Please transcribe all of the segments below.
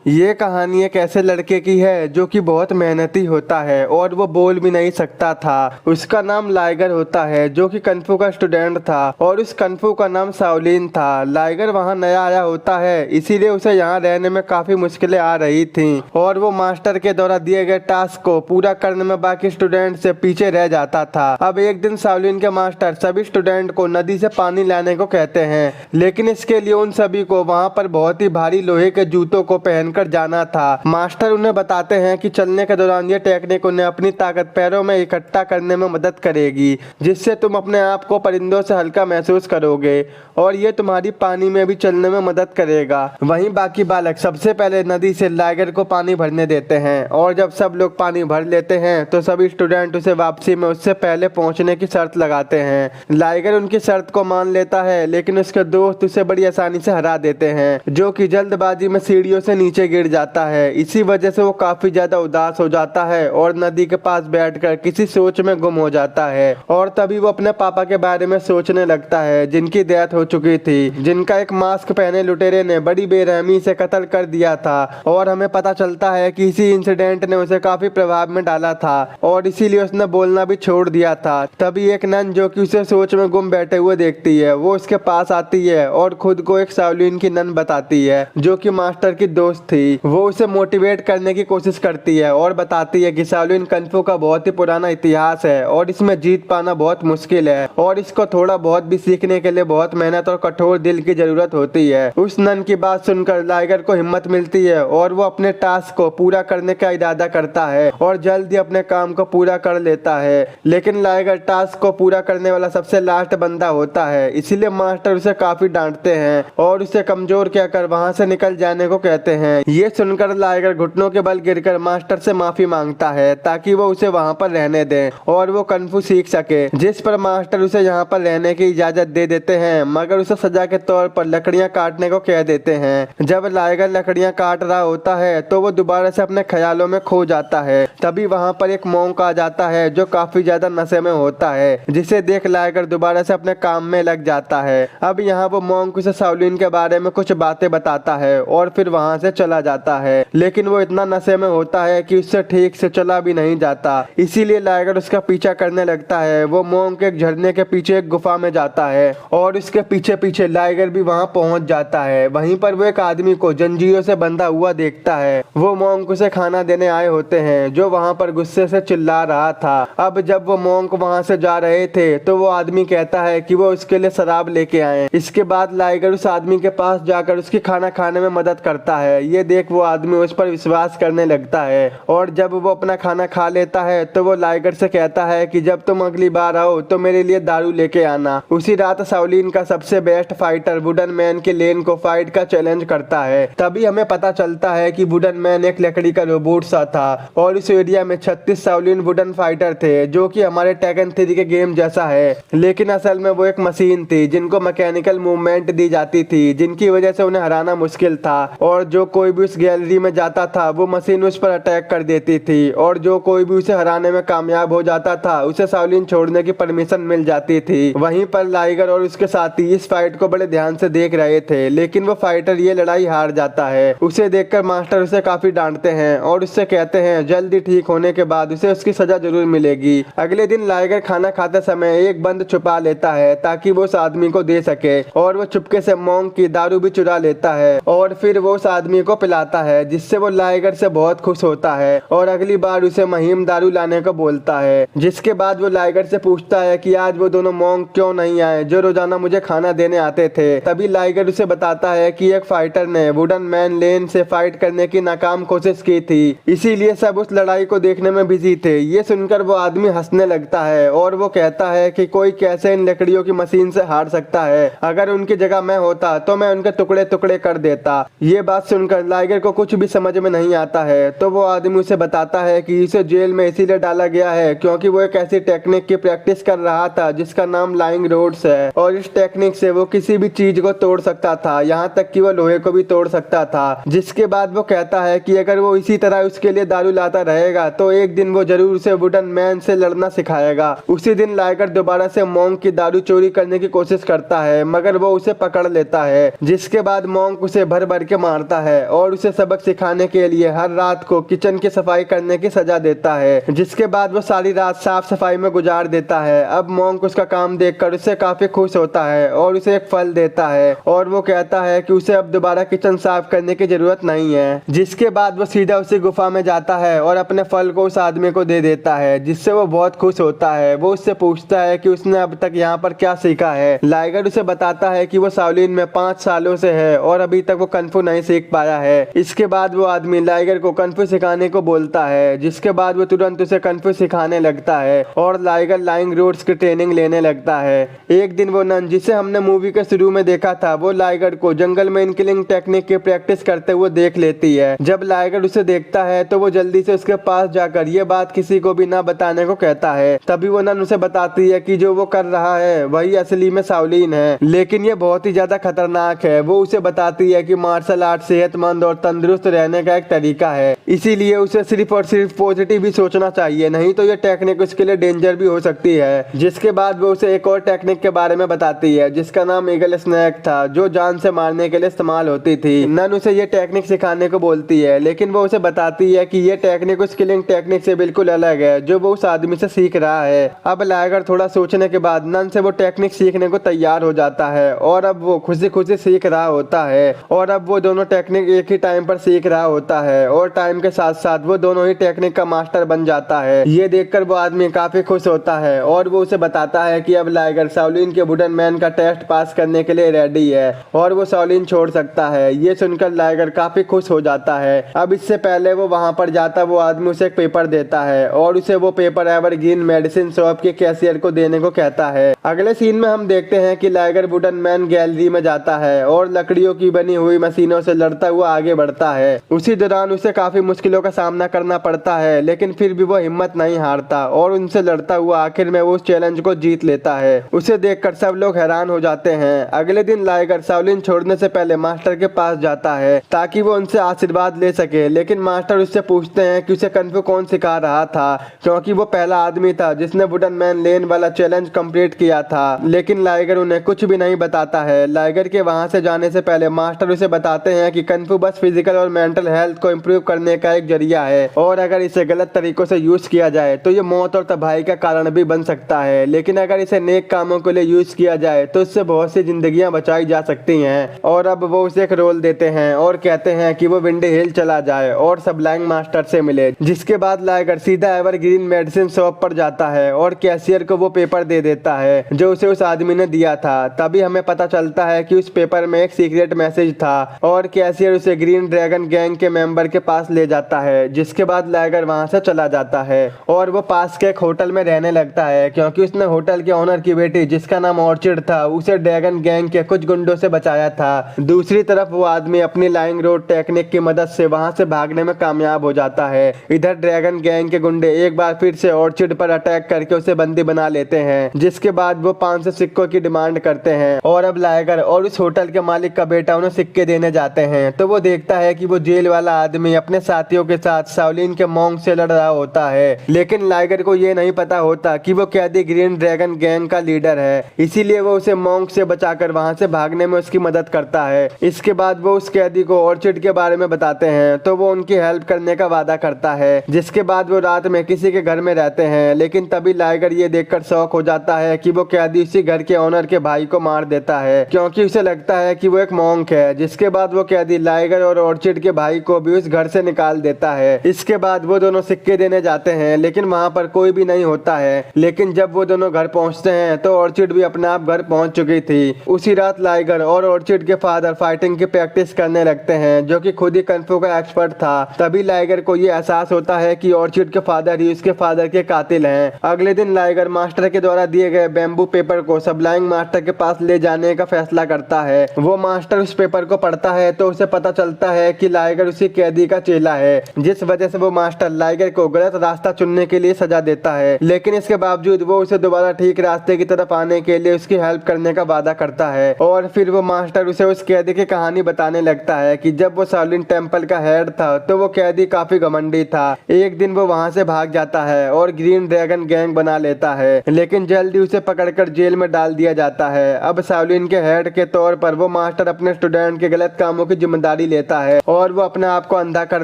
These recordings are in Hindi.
ये कहानी एक ऐसे लड़के की है जो कि बहुत मेहनती होता है और वो बोल भी नहीं सकता था। उसका नाम लाइगर होता है जो कि कन्फू का स्टूडेंट था और उस कन्फू का नाम शाओलिन था। लाइगर वहाँ नया आया होता है, इसीलिए उसे यहाँ रहने में काफी मुश्किलें आ रही थी और वो मास्टर के द्वारा दिए गए टास्क को पूरा करने में बाकी स्टूडेंट से पीछे रह जाता था। अब एक दिन शाओलिन के मास्टर सभी स्टूडेंट को नदी से पानी लाने को कहते हैं, लेकिन इसके लिए उन सभी को वहाँ पर बहुत ही भारी लोहे के जूतों को पहनकर जाना था। मास्टर उन्हें बताते हैं कि चलने के दौरान ये टेक्निक उन्हें अपनी ताकत पैरों में इकट्ठा करने में मदद करेगी, जिससे तुम अपने आप को परिंदों से हल्का महसूस करोगे और ये तुम्हारी पानी में भी चलने में मदद करेगा। वहीं बाकी बालक सबसे पहले नदी से लाइगर को पानी भरने देते हैं और जब सब लोग पानी भर लेते हैं तो सभी स्टूडेंट उसे वापसी में उससे पहले पहुंचने की शर्त लगाते हैं। लाइगर उनकी शर्त को मान लेता है, लेकिन उसके दोस्त उसे बड़ी आसानी से हरा देते हैं, जो कि जल्दबाजी में सीढ़ियों से नीचे गिर जाता है। इसी वजह से वो काफी ज्यादा उदास हो जाता है और नदी के पास बैठकर किसी सोच में गुम हो जाता है और तभी वो अपने पापा के बारे में सोचने लगता है, जिनकी डेथ हो चुकी थी, जिनका एक मास्क पहने लुटेरे ने बड़ी बेरहमी से कत्ल कर दिया था। और हमें पता चलता है कि इसी इंसिडेंट ने उसे काफी प्रभाव में डाला था और इसीलिए उसने बोलना भी छोड़ दिया था। तभी एक नन जो कि उसे सोच में गुम बैठे हुए देखती है, वो उसके पास आती है और खुद को एक शाओलिन की नन बताती है जो कि मास्टर की दोस्त थी। वो उसे मोटिवेट करने की कोशिश करती है और बताती है कि शाओलिन कन्फू का बहुत ही पुराना इतिहास है और इसमें जीत पाना बहुत मुश्किल है और इसको थोड़ा बहुत भी सीखने के लिए बहुत मेहनत और कठोर दिल की जरूरत होती है। उस नन की बात सुनकर लाइगर को हिम्मत मिलती है और वो अपने टास्क को पूरा करने का इरादा करता है और जल्द ही अपने काम को पूरा कर लेता है। लेकिन लाइगर टास्क को पूरा करने वाला सबसे लास्ट बंदा होता है, इसीलिए मास्टर उसे काफी डांटते हैं और उसे कमजोर कहकर वहां से निकल जाने को कहते हैं। ये सुनकर लाइगर घुटनों के बल गिरकर मास्टर से माफी मांगता है ताकि वो उसे वहां पर रहने दे और वो कन्फू सीख सके, जिस पर मास्टर उसे यहाँ पर रहने की इजाजत दे देते हैं, मगर उसे सजा के तौर पर लकड़ियां काटने को कह देते हैं। जब लाइगर लकड़ियां काट रहा होता है तो वो दोबारा से अपने ख्यालों में खो जाता है। तभी वहाँ पर एक मॉन्क आ जाता है जो काफी ज्यादा नशे में होता है, जिसे देख लाइगर दोबारा से अपने काम में लग जाता है। अब यहाँ वो मॉन्क उसे शाओलिन के बारे में कुछ बातें बताता है और फिर वहाँ से चला जाता है, लेकिन वो इतना नशे में होता है कि उससे ठीक से चला भी नहीं जाता। इसीलिए लाइगर उसका पीछा करने लगता है। वो मॉन्क एक झरने के पीछे एक गुफा में जाता है और उसके पीछे पीछे लाइगर भी वहाँ पहुँच जाता है। वहीं पर वो एक आदमी को जंजीरों से बंधा हुआ देखता है। वो मॉन्क उसे खाना देने आए होते हैं, जो वहाँ पर गुस्से से चिल्ला रहा था। अब जब वो मॉन्क वहाँ से जा रहे थे तो वो आदमी कहता है कि वो उसके लिए शराब लेके आए। इसके बाद लाइगर उस आदमी के पास जाकर उसकी खाना खाने में मदद करता है। ये देख वो आदमी उस पर विश्वास करने लगता है और जब वो अपना खाना खा लेता है तो वो लाइगर से कहता है कि जब तुम अगली बार आओ तो मेरे लिए दारू लेके आना। उसी रात शाओलिन का सबसे बेस्ट फाइटर वुडन मैन के लेन को फाइट का चैलेंज करता है। तभी हमें पता चलता है कि वुडन मैन एक लकड़ी का रोबोट सा था और इस एरिया में 36 शाओलिन वुडन फाइटर थे, जो कि हमारे टेकन 3 के गेम जैसा है, लेकिन असल में वो एक मशीन थी जिनको मैकेनिकल मूवमेंट दी जाती थी, जिनकी वजह से उन्हें हराना मुश्किल था। और जो कोई भी उस गैलरी में जाता था वो मशीन उस पर अटैक कर देती थी और जो कोई भी उसे हराने में कामयाब हो जाता था उसे शाओलिन छोड़ने की परमिशन मिल जाती थी। वहीं पर लाइगर और उसके साथी इस फाइट को बड़े ध्यान से देख रहे थे, लेकिन वो फाइटर ये लड़ाई हार जाता है। उसे देखकर मास्टर उसे काफी डांटते हैं और उससे कहते हैं जल्दी ठीक होने के बाद उसे उसकी सजा जरूर मिलेगी। अगले दिन लाइगर खाना खाते समय एक बंद छुपा लेता है ताकि वो उस आदमी को दे सके और वो चुपके से मॉन्क की दारू भी चुरा लेता है और फिर वो उस आदमी को पिलाता है, जिससे वो लाइगर से बहुत खुश होता है और अगली बार उसे महीम दारू लाने को बोलता है। जिसके बाद वो लाइगर से पूछता है कि आज वो दोनों मॉन्क क्यों नहीं आए जो रोजाना मुझे खाना देने आते थे। तभी लाइगर उसे बताता है कि एक फाइटर ने वुडन मैन लेन से फाइट करने की नाकाम कोशिश की थी, इसीलिए सब उस लड़ाई को देखने में बिजी थे। ये सुनकर वो आदमी हंसने लगता है और वो कहता है कि कोई कैसे इन लकड़ियों की मशीन से हार सकता है, अगर उनकी जगह मैं होता तो मैं उनके टुकड़े टुकड़े कर देता। ये बात सुनकर लाइगर को कुछ भी समझ में नहीं आता है, तो वो आदमी उसे बताता है कि इसे जेल में इसीलिए डाला गया है क्योंकि वो एक ऐसी टेक्निक की प्रैक्टिस कर रहा था जिसका नाम लाइंग रोड्स है और इस टेक्निक से वो किसी भी चीज को तोड़ सकता था, यहाँ तक कि वो लोहे को भी तोड़ सकता था। जिसके बाद वो कहता है कि अगर वो इसी तरह उसके लिए दारू लाता रहेगा तो एक दिन वो जरूर उसे वुडन मैन से लड़ना सिखाएगा। उसी दिन लाइगर दोबारा से मॉन्क की दारू चोरी करने की कोशिश करता है, मगर वो उसे पकड़ लेता है। जिसके बाद मॉन्क उसे भर भर के मारता है और उसे सबक सिखाने के लिए हर रात को किचन की सफाई करने की सजा देता है, जिसके बाद वो सारी रात साफ सफाई में गुजार देता है। अब मॉन्क उसका काम देखकर उससे काफी खुश होता है और उसे एक फल देता है और वो कहता है कि उसे अब दोबारा किचन साफ करने की जरूरत नहीं है। जिसके बाद वो सीधा उसी गुफा में जाता है और अपने फल को उस आदमी को दे देता है, जिससे वो बहुत खुश होता है। वो उससे पूछता है कि उसने अब तक यहाँ पर क्या सीखा है। लाइगर उसे बताता है कि वो शाओलिन में 5 सालों से है और अभी तक वो कन्फू नहीं सीख पाया है। इसके बाद वो आदमी लाइगर को कन्फू सिखाने को बोलता है, जिसके बाद वो तुरंत उसे कन्फू सिखाने लगता है और लाइगर लाइंग रूट्स की ट्रेनिंग लेने लगता है। एक दिन वो नन जिसे हमने मूवी के शुरू में देखा था, वो लाइगर को जंगल में इनकिलिंग टेक्निक की प्रैक्टिस करते हुए देख लेती है। जब लाइगर उसे देखता है तो वो जल्दी से उसके पास जाकर ये बात किसी को भी ना बताने को कहता है। तभी वो नन उसे बताती है कि जो वो कर रहा है वही असली में शाओलिन है, लेकिन ये बहुत ही ज्यादा खतरनाक है। वो उसे बताती है कि मार्शल आर्ट सेहतमंद और तंदुरुस्त रहने का एक तरीका है, इसीलिए उसे सिर्फ और सिर्फ पॉजिटिव ही सोचना चाहिए, नहीं तो ये टेक्निक उसके लिए डेंजर भी हो सकती है। जिसके बाद वो उसे एक और टेक्निक के बारे में बताती है जिसका नाम ईगल स्नैक था, जो जान से मारने के लिए इस्तेमाल होती थी। नन उसे ये टेक्निक सिखाने को बोलती है, लेकिन वो उसे बताती है कि ये टेक्निक उस किलिंग टेक्निक से बिल्कुल अलग है जो वो उस आदमी से सीख रहा है। अब लाइगर थोड़ा सोचने के बाद नन से वो टेक्निक सीखने को तैयार हो जाता है और अब वो खुशी खुशी सीख रहा होता है और अब वो दोनों टेक्निक एक ही टाइम पर सीख रहा होता है और टाइम के साथ साथ वो दोनों ही टेक्निक का मास्टर बन जाता है। ये देखकर वो आदमी काफी खुश होता है और वो उसे बताता है कि अब लाइगर शाओलिन के वुडन मैन का टेस्ट पास करने के लिए रेडी है और वो शाओलिन छोड़ सकता है। ये सुनकर लाइगर काफी खुश हो जाता है। अब इससे पहले वो वहां पर जाता वो आदमी उसे एक पेपर देता है और उसे वो पेपर एवरग्रीन मेडिसिन शॉप के कैशियर को देने को कहता है। अगले सीन में हम देखते हैं कि लाइगर वुडन मैन गैलरी में जाता है और लकड़ियों की बनी हुई मशीनों से लड़ता हुआ आगे बढ़ता है। उसी दौरान उसे काफी मुश्किलों का सामना करना पड़ता है, लेकिन फिर भी वो हिम्मत नहीं हारता और उनसे लड़ता हुआ आखिर में वो उस चैलेंज को जीत लेता है। उसे देखकर सब लोग हैरान हो जाते हैं। अगले दिन लाइगर शाओलिन छोड़ने से पहले मास्टर के पास जाता है ताकि वो उनसे आशीर्वाद ले सके, लेकिन मास्टर उससे पूछते हैं कि उसे कन्फू कौन सिखा रहा था, क्योंकि वो पहला आदमी था जिसने वुडन मैन लेन वाला चैलेंज कंप्लीट किया था। लेकिन लाइगर उन्हें कुछ भी नहीं बताता है। लाइगर के वहां से जाने से पहले मास्टर उसे बताते हैं कि कन्फू बस फिजिकल और मेंटल हेल्थ को इम्प्रूव करने का एक जरिया है और अगर इसे गलत तरीकों से यूज किया जाए तो ये मौत और तबाही का कारण भी बन सकता है, लेकिन अगर इसे नेक कामों के लिए यूज किया जाए तो इससे बहुत सी जिंदगियां बचाई जा सकती हैं। और अब वो उसे एक रोल देते हैं और कहते हैं कि वो विंडी हिल चला जाए और सबलाइंग मास्टर से मिले। जिसके बाद लाइगर सीधा एवरग्रीन मेडिसिन शॉप पर जाता है और कैशियर को वो पेपर दे देता है जो उसे उस आदमी ने दिया था। तभी हमें पता चलता है कि उस पेपर में एक सीक्रेट मैसेज था और कैशियर उसे ग्रीन ड्रैगन गैंग के मेंबर के पास ले जाता है। जिसके बाद लाइगर वहां से चला जाता है और वो पास के एक होटल में रहने लगता है, क्योंकि उसने होटल के ओनर की बेटी जिसका नाम ऑर्चिड था उसे ड्रैगन गैंग के कुछ गुंडों से बचाया था। दूसरी तरफ वो आदमी अपनी लाइंग रोड टेक्निक की मदद से वहां से भागने में कामयाब हो जाता है। इधर ड्रैगन गैंग के गुंडे एक बार फिर से ऑर्चिड पर अटैक करके उसे बंदी बना लेते हैं, जिसके बाद वो 500 सिक्कों की डिमांड करते हैं और अब लाइगर और उस होटल के मालिक का बेटा उन्हें सिक्के देने जाते हैं। तो वो देखता है कि वो जेल वाला आदमी अपने साथियों के साथ शाओलिन के मॉन्क से लड़ रहा होता है, लेकिन लाइगर को ये नहीं पता होता कि वो कैदी ग्रीन ड्रैगन गैंग का लीडर है, इसीलिए वो उसे मॉन्क से बचाकर वहां से भागने में उसकी मदद करता है। इसके बाद वो उस कैदी को ऑर्चिड के बारे में बताते हैं तो वो उनकी हेल्प करने का वादा करता है। जिसके बाद वो रात में किसी के घर में रहते हैं, लेकिन तभी लाइगर ये देखकर शॉक हो जाता है कि वो कैदी उसी घर के ओनर के भाई को मार देता है, क्योंकि उसे लगता है कि वो एक मॉन्क है। जिसके बाद वो कैदी लाइगर और ऑर्चिड के भाई को भी उस घर से निकाल देता है। इसके बाद वो दोनों सिक्के देने जाते हैं, लेकिन वहां पर कोई भी नहीं होता है। लेकिन जब वो दोनों घर पहुंचते हैं तो ऑर्चिड भी अपने आप घर पहुंच चुकी थी। उसी रात लाइगर और ऑर्चिड के फादर फाइटिंग की प्रैक्टिस करने लगते हैं, जो कि खुद ही कन्फू का एक्सपर्ट था। तभी लाइगर को ये एहसास होता है कि ऑर्चिड के फादर ही उसके फादर के कातिल हैं। अगले दिन लाइगर मास्टर के द्वारा दिए गए बैम्बू पेपर को सबलाइंग मास्टर के पास ले जाने का फैसला करता है। वो मास्टर उस पेपर को पढ़ता है तो उसे पता चलता है कि लाइगर उसी कैदी का चेला है, जिस वजह से वो मास्टर लाइगर को गलत रास्ता चुनने के लिए सजा देता है। लेकिन इसके बावजूद वो उसे दोबारा ठीक रास्ते की तरफ आने के लिए उसकी हेल्प करने का वादा करता है। और फिर वो मास्टर उसे उस कैदी की कहानी बताने लगता है कि जब वो शाओलिन टेम्पल का हेड था तो वो कैदी काफी घमंडी था। एक दिन वो वहां से भाग जाता है और ग्रीन ड्रैगन गैंग बना लेता है, लेकिन जल्दी उसे पकड़कर जेल में डाल दिया जाता है। अब शाओलिन के हेड के तौर पर वो मास्टर अपने स्टूडेंट के गलत कामों की जिम्मेदारी जिम्मेदारी लेता है और वो अपने आप को अंधा कर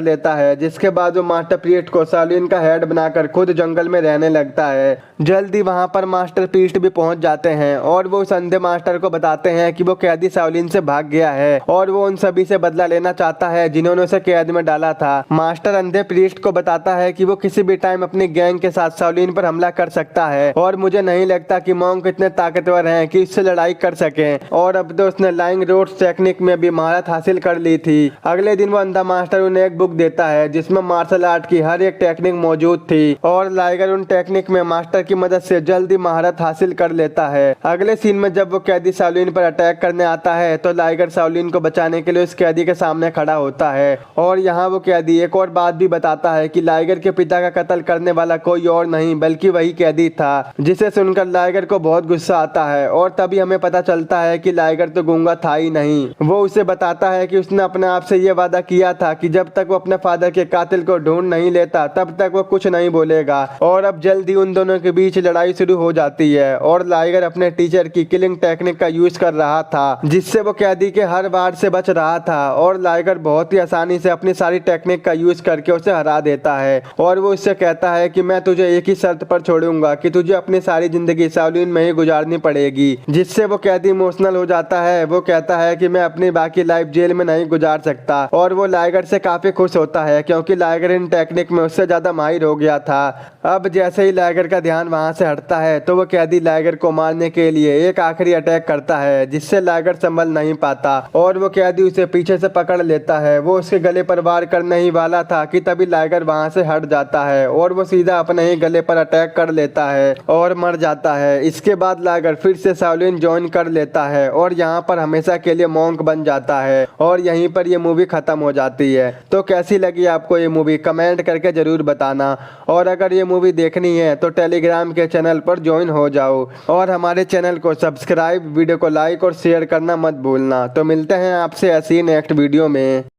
लेता है, जिसके बाद वो मास्टर पीरियड को शाओलिन का हेड बनाकर खुद जंगल में रहने लगता है। जल्दी वहाँ पर मास्टर पीरियड भी पहुँच जाते हैं और वो उस अंधे मास्टर को बताते हैं कि वो कैदी शाओलिन से भाग गया है और वो उन सभी से बदला लेना चाहता है जिन्होंने उसे कैद में डाला था। मास्टर अंधे प्रीस्ट को बताता है कि वो किसी भी टाइम अपनी गैंग के साथ शाओलिन पर हमला कर सकता है और मुझे नहीं लगता कि मॉन्क इतने ताकतवर हैं कि इससे लड़ाई कर सकें। और अब तो उसने लाइंग रोड्स टेक्निक में भी महारत हासिल कर ली थी। अगले दिन वो अंधा मास्टर उन्हें एक बुक देता है जिसमें मार्शल आर्ट की हर एक टेक्निक मौजूद थी और लाइगर उन टेक्निक में मास्टर की मदद से जल्दी महारत हासिल कर लेता है। अगले सीन में जब वो कैदी शाओलिन पर अटैक करने आता है तो लाइगर शाओलिन को बचाने के लिए उस कैदी के सामने खड़ा होता है और यहाँ वो कैदी एक और बात भी बताता है कि लाइगर के पिता का कत्ल करने वाला कोई और नहीं बल्कि वही कैदी था, जिसे सुनकर लाइगर को बहुत गुस्सा आता है और तभी हमें पता चलता है कि लाइगर तो गूंगा था ही नहीं। वो उसे बताता है कि उसने अपने आप से ये वादा किया था कि जब तक वो अपने फादर के कातिल को ढूंढ नहीं लेता तब तक वो कुछ नहीं बोलेगा। और अब जल्दी उन दोनों के बीच लड़ाई शुरू हो जाती है और लाइगर अपने टीचर की किलिंग टेक्निक का यूज कर रहा था जिससे वो कैदी के हर वार से बच रहा था और लाइगर बहुत ही आसानी से अपनी सारी टेक्निक का यूज करके उसे हरा देता है और वो उससे कहता है कि मैं तुझे एक ही शर्त पर छोड़ूंगा कि तुझे अपनी सारी जिंदगी शाओलिन में ही गुजारनी पड़ेगी, जिससे वो कैदी इमोशनल हो जाता है। वो कहता है कि मैं अपनी बाकी लाइफ जेल में नहीं गुजार सकता और वो लाइगर से काफी खुश होता है क्योंकि लाइगर इन टेक्निक में उससे ज्यादा माहिर हो गया था। अब जैसे ही लाइगर का ध्यान वहां से हटता है तो वो कैदी लाइगर को मारने के लिए एक आखिरी अटैक करता है जिससे लाइगर संभल नहीं पाता और वो कैदी उसे पीछे से पकड़ लेता है। वो उसके गले पर वार करने ही वाला था कि तभी लाइगर वहां से हट जाता है और वो सीधा अपने ही गले पर अटैक कर लेता है और मर जाता है। इसके बाद लाइगर फिर से शाओलिन ज्वाइन कर लेता है और यहाँ पर हमेशा के लिए मॉन्क बन जाता है और यहीं पर ये मूवी खत्म हो जाती है। तो कैसी लगी आपको ये मूवी कमेंट करके जरूर बताना और अगर ये मूवी देखनी है तो टेलीग्राम के चैनल पर ज्वाइन हो जाओ और हमारे चैनल को सब्सक्राइब, वीडियो को लाइक और शेयर करना मत भूलना। तो मिलते हैं आपसे ऐसी नेक्स्ट वीडियो में।